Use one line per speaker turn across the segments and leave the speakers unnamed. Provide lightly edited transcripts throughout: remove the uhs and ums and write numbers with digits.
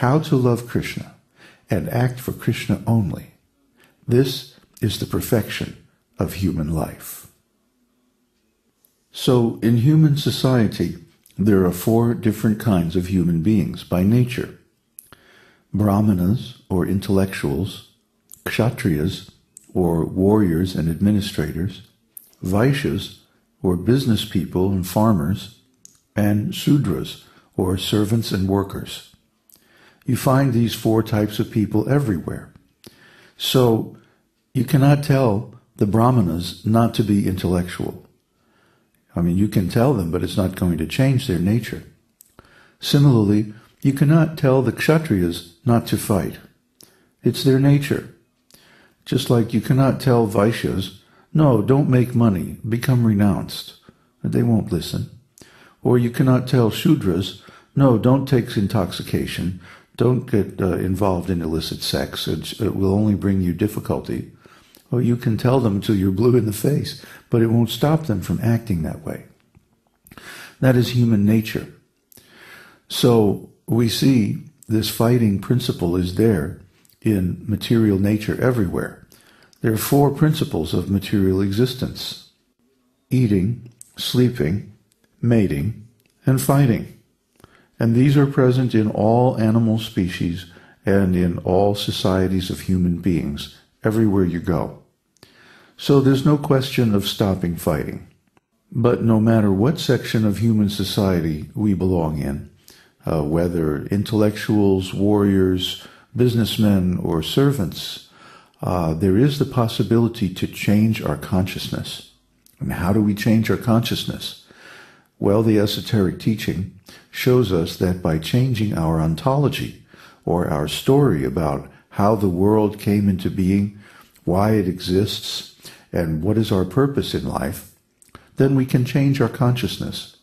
how to love Krishna and act for Krishna only. This is the perfection of human life. So, in human society, there are 4 different kinds of human beings by nature. Brahmanas, or intellectuals, Kshatriyas, or warriors and administrators, Vaishyas, or business people and farmers, and Sudras, or servants and workers. You find these 4 types of people everywhere. So, you cannot tell the Brahmanas not to be intellectual. I mean, you can tell them, but it's not going to change their nature. Similarly, you cannot tell the Kshatriyas not to fight. It's their nature. Just like you cannot tell Vaishyas, no, don't make money, become renounced. They won't listen. Or you cannot tell Shudras, no, don't take intoxication, don't get involved in illicit sex, it will only bring you difficulty. Or you can tell them till you're blue in the face, but it won't stop them from acting that way. That is human nature. So we see this fighting principle is there in material nature everywhere. There are 4 principles of material existence: eating, sleeping, mating, and fighting. And these are present in all animal species and in all societies of human beings, everywhere you go. So there's no question of stopping fighting. But no matter what section of human society we belong in, whether intellectuals, warriors, businessmen, or servants, there is the possibility to change our consciousness. And how do we change our consciousness? Well, the esoteric teaching shows us that by changing our ontology, or our story about how the world came into being, why it exists, and what is our purpose in life, then we can change our consciousness.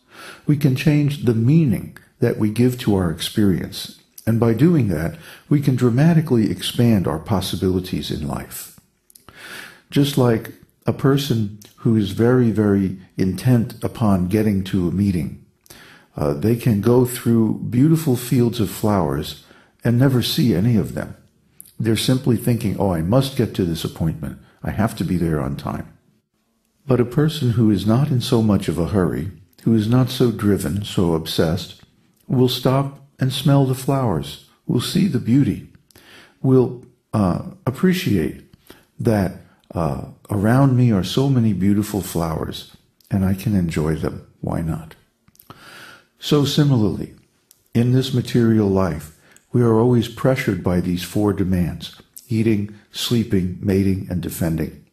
We can change the meaning that we give to our experience. And by doing that, we can dramatically expand our possibilities in life. Just like a person who is very, very intent upon getting to a meeting, they can go through beautiful fields of flowers and never see any of them. They're simply thinking, oh, I must get to this appointment. I have to be there on time. But a person who is not in so much of a hurry, who is not so driven, so obsessed, will stop and smell the flowers, will see the beauty, will appreciate that around me are so many beautiful flowers, and I can enjoy them. Why not? So similarly, in this material life, we are always pressured by these 4 demands: eating, sleeping, mating, and defending.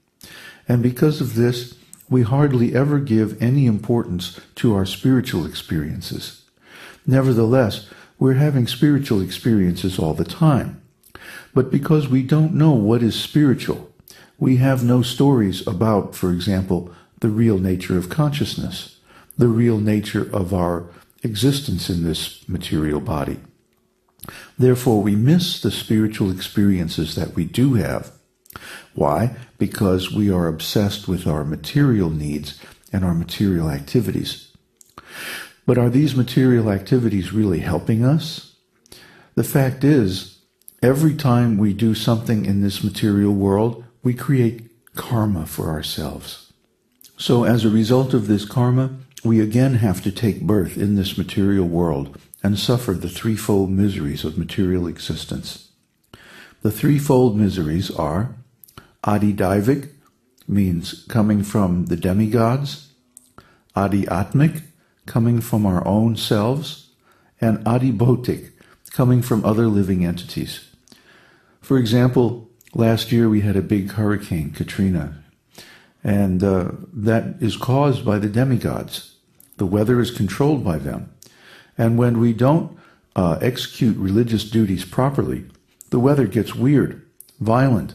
And because of this, we hardly ever give any importance to our spiritual experiences. Nevertheless, we're having spiritual experiences all the time. But because we don't know what is spiritual, we have no stories about, for example, the real nature of consciousness, the real nature of our existence in this material body. Therefore, we miss the spiritual experiences that we do have. Why? Because we are obsessed with our material needs and our material activities. But are these material activities really helping us? The fact is, every time we do something in this material world, we create karma for ourselves. So as a result of this karma, we again have to take birth in this material world and suffer the 3-fold miseries of material existence. The 3-fold miseries are Adi-Daivik, means coming from the demigods, Adi-Atmik, coming from our own selves, and Adi-Bhautik, coming from other living entities. For example, last year we had a big hurricane, Katrina, and that is caused by the demigods. The weather is controlled by them. And when we don't execute religious duties properly, the weather gets weird, violent.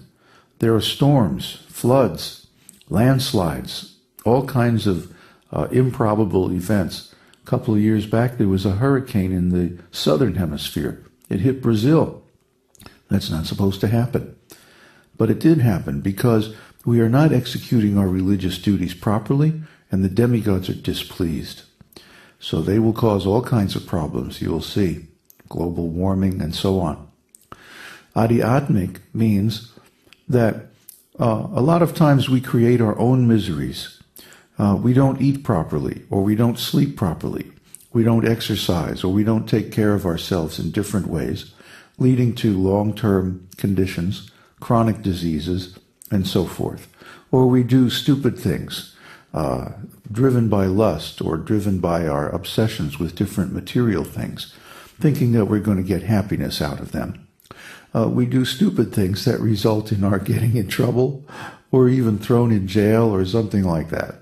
There are storms, floods, landslides, all kinds of improbable events. A couple of years back, there was a hurricane in the southern hemisphere. It hit Brazil. That's not supposed to happen. But it did happen because we are not executing our religious duties properly, and the demigods are displeased. So they will cause all kinds of problems, you will see. global warming, and so on. Adhyatmic means that a lot of times we create our own miseries. We don't eat properly, or we don't sleep properly. We don't exercise, or we don't take care of ourselves in different ways, leading to long-term conditions, chronic diseases, and so forth. Or we do stupid things, driven by lust or driven by our obsessions with different material things, thinking that we're going to get happiness out of them. We do stupid things that result in our getting in trouble or even thrown in jail or something like that.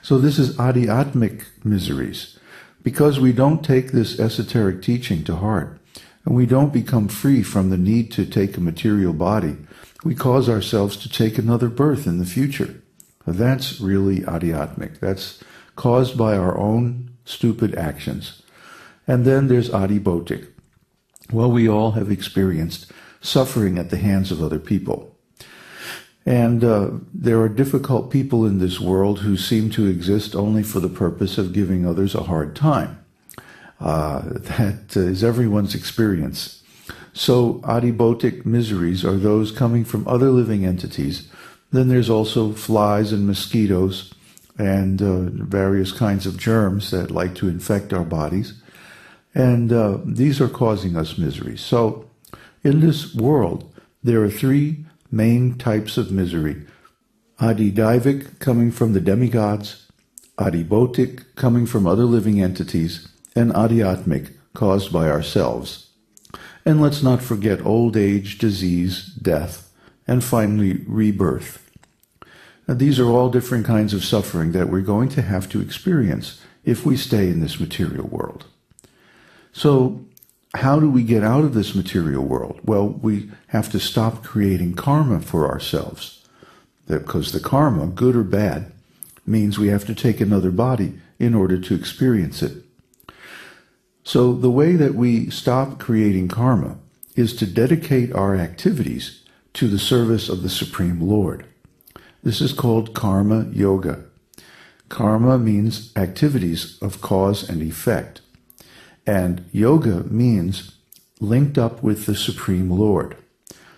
So this is adhyatmic miseries. Because we don't take this esoteric teaching to heart, and we don't become free from the need to take a material body, we cause ourselves to take another birth in the future. That's really adhyatmic. That's caused by our own stupid actions. And then there's adhibhotic. Well, we all have experienced suffering at the hands of other people. And there are difficult people in this world who seem to exist only for the purpose of giving others a hard time. That is everyone's experience. So adhibhotic miseries are those coming from other living entities. Then there's also flies and mosquitoes and various kinds of germs that like to infect our bodies. And these are causing us misery. So in this world, there are three main types of misery. Adhidaivic, coming from the demigods, adhibhotic, coming from other living entities, and adhyatmic, caused by ourselves. And let's not forget old age, disease, death, and finally rebirth. Now, these are all different kinds of suffering that we're going to have to experience if we stay in this material world. So, how do we get out of this material world? Well, we have to stop creating karma for ourselves. Because the karma, good or bad, means we have to take another body in order to experience it. So the way that we stop creating karma is to dedicate our activities to the service of the Supreme Lord. This is called karma yoga. Karma means activities of cause and effect. And yoga means linked up with the Supreme Lord.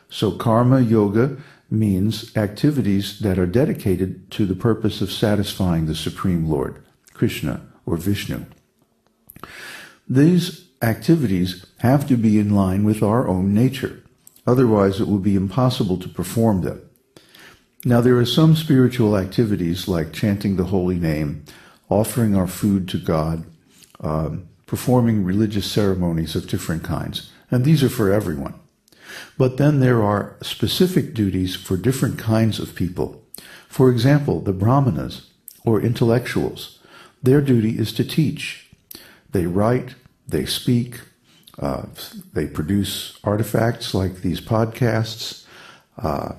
So karma yoga means activities that are dedicated to the purpose of satisfying the Supreme Lord, Krishna or Vishnu. These activities have to be in line with our own nature. Otherwise, it will be impossible to perform them. Now, there are some spiritual activities like chanting the holy name, offering our food to God, performing religious ceremonies of different kinds, and these are for everyone. But then there are specific duties for different kinds of people. For example, the brahmanas, or intellectuals, their duty is to teach. They write, they speak, they produce artifacts like these podcasts,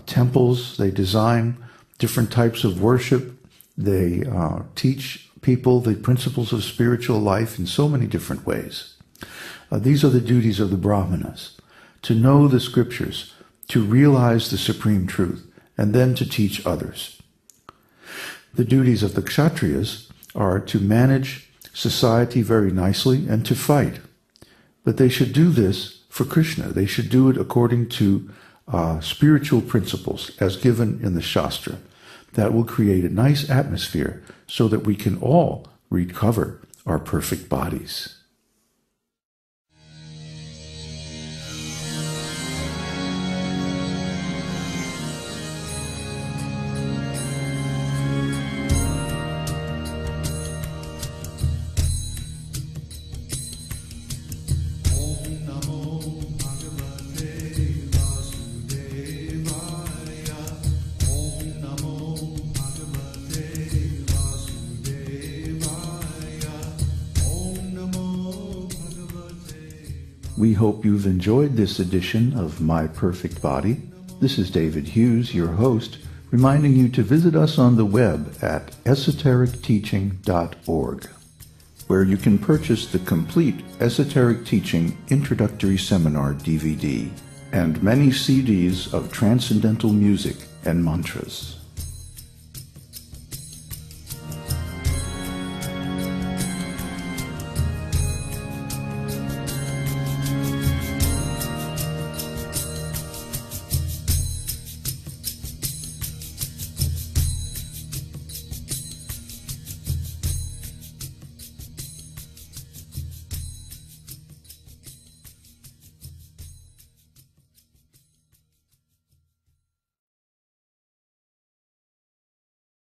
temples, they design different types of worship, they teach people the principles of spiritual life in so many different ways. These are the duties of the brahmanas, to know the scriptures, to realize the supreme truth, and then to teach others. The duties of the kshatriyas are to manage society very nicely and to fight. But they should do this for Krishna. They should do it according to spiritual principles as given in the Shastra. That will create a nice atmosphere so that we can all recover our perfect bodies. We hope you've enjoyed this edition of My Perfect Body. This is David Hughes, your host, reminding you to visit us on the web at esotericteaching.org, where you can purchase the complete Esoteric Teaching Introductory Seminar DVD and many CDs of transcendental music and mantras.